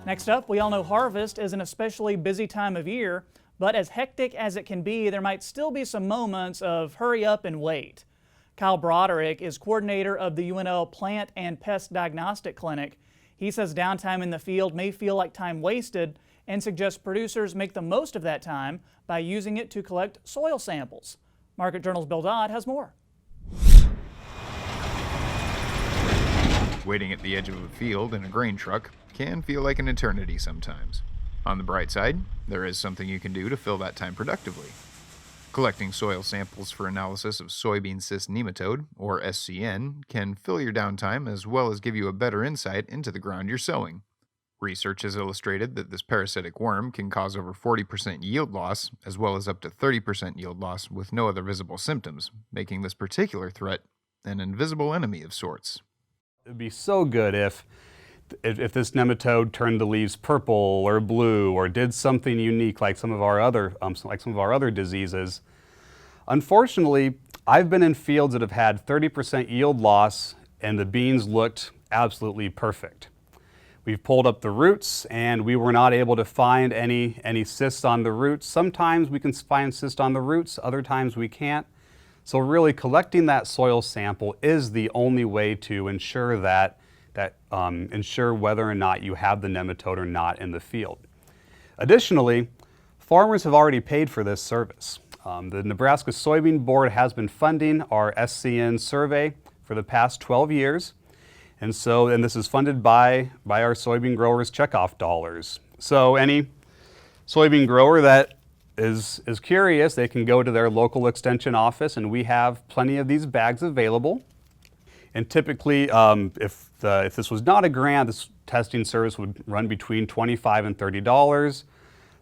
Next up, we all know harvest is an especially busy time of year, but as hectic as it can be, there might still be some moments of hurry up and wait. Kyle Broderick is coordinator of the UNL Plant and Pest Diagnostic Clinic. He says downtime in the field may feel like time wasted and suggests producers make the most of that time by using it to collect soil samples. Market Journal's Bill Dodd has more. Waiting at the edge of a field in a grain truck can feel like an eternity sometimes. On the bright side, there is something you can do to fill that time productively. Collecting soil samples for analysis of Soybean Cyst Nematode, or SCN, can fill your downtime as well as give you a better insight into the ground you're sowing. Research has illustrated that this parasitic worm can cause over 40% yield loss, as well as up to 30% yield loss with no other visible symptoms, making this particular threat an invisible enemy of sorts. It would be so good if this nematode turned the leaves purple or blue or did something unique like some of our other diseases. Unfortunately, I've been in fields that have had 30% yield loss and the beans looked absolutely perfect. We've pulled up the roots and we were not able to find any cysts on the roots. Sometimes we can find cysts on the roots, other times we can't. So really collecting that soil sample is the only way to ensure ensure whether or not you have the nematode or not in the field. Additionally, farmers have already paid for this service. The Nebraska Soybean Board has been funding our SCN survey for the past 12 years. And this is funded by our soybean growers' checkoff dollars. So any soybean grower that is curious, they can go to their local extension office and we have plenty of these bags available. And typically, if this was not a grant, this testing service would run between $25 and $30.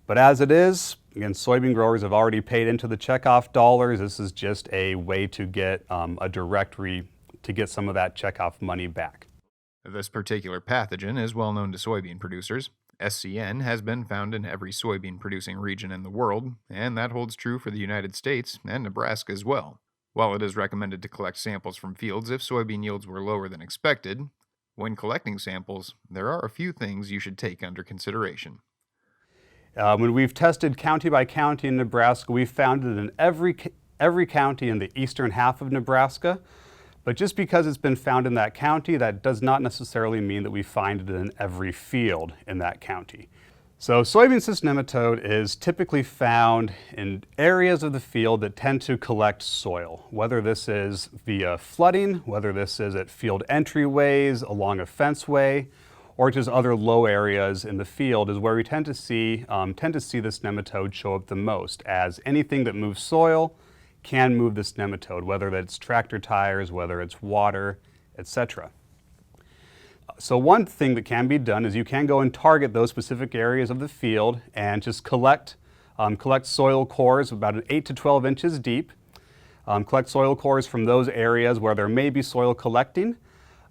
But as it is, again, soybean growers have already paid into the checkoff dollars. This is just a way to get to get some of that checkoff money back. This particular pathogen is well known to soybean producers. SCN has been found in every soybean producing region in the world, and that holds true for the United States and Nebraska as well. While it is recommended to collect samples from fields if soybean yields were lower than expected, when collecting samples, there are a few things you should take under consideration. When we've tested county by county in Nebraska, we've found it in every county in the eastern half of Nebraska. But just because it's been found in that county, that does not necessarily mean that we find it in every field in that county. So soybean cyst nematode is typically found in areas of the field that tend to collect soil, whether this is via flooding, whether this is at field entryways, along a fenceway, or just other low areas in the field is where we tend to see this nematode show up the most, as anything that moves soil can move this nematode, whether that's tractor tires, whether it's water, etc. So one thing that can be done is you can go and target those specific areas of the field and just collect soil cores about 8 to 12 inches deep. Collect soil cores from those areas where there may be soil collecting.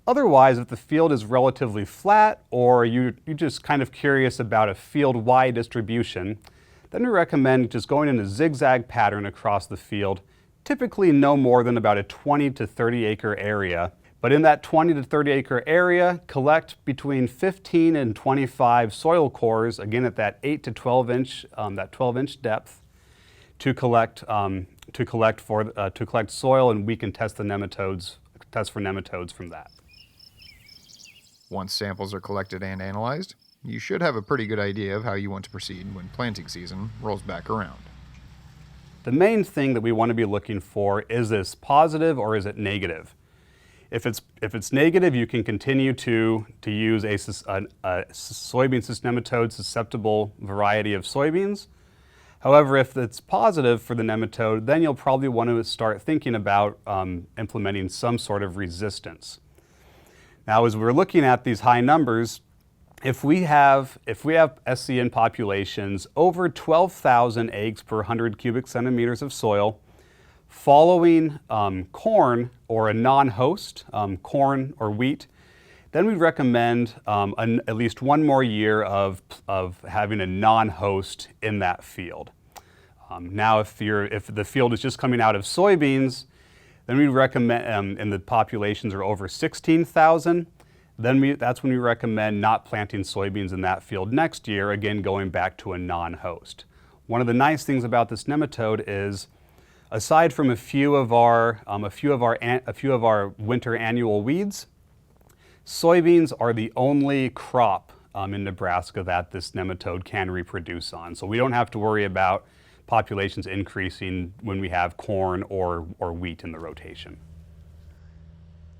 Otherwise, if the field is relatively flat or you're just kind of curious about a field-wide distribution, then we recommend just going in a zigzag pattern across the field, typically no more than about a 20 to 30 acre area. But in that 20 to 30 acre area, collect between 15 and 25 soil cores, again at that 8 to 12 inch, that 12-inch depth, to collect soil, and we can test for nematodes from that. Once samples are collected and analyzed, you should have a pretty good idea of how you want to proceed when planting season rolls back around. The main thing that we want to be looking for is this positive or is it negative? If it's negative, you can continue to use a soybean cyst nematode susceptible variety of soybeans. However, if it's positive for the nematode, then you'll probably want to start thinking about implementing some sort of resistance. Now, as we're looking at these high numbers, if we have SCN populations over 12,000 eggs per 100 cubic centimeters of soil, following corn or a non-host, corn or wheat, then we recommend at least one more year of having a non-host in that field. Now, if the field is just coming out of soybeans, then we recommend, and the populations are over 16,000, that's when we recommend not planting soybeans in that field next year, again going back to a non-host. One of the nice things about this nematode is, aside from a few of our winter annual weeds, soybeans are the only crop in Nebraska that this nematode can reproduce on. So we don't have to worry about populations increasing when we have corn or wheat in the rotation.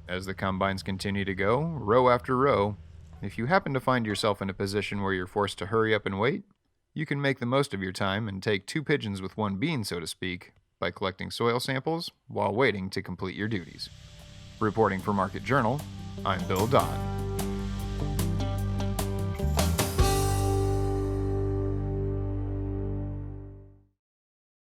As the combines continue to go, row after row, if you happen to find yourself in a position where you're forced to hurry up and wait, you can make the most of your time and take two pigeons with one bean, so to speak, by collecting soil samples while waiting to complete your duties. Reporting for Market Journal, I'm Bill Dodd.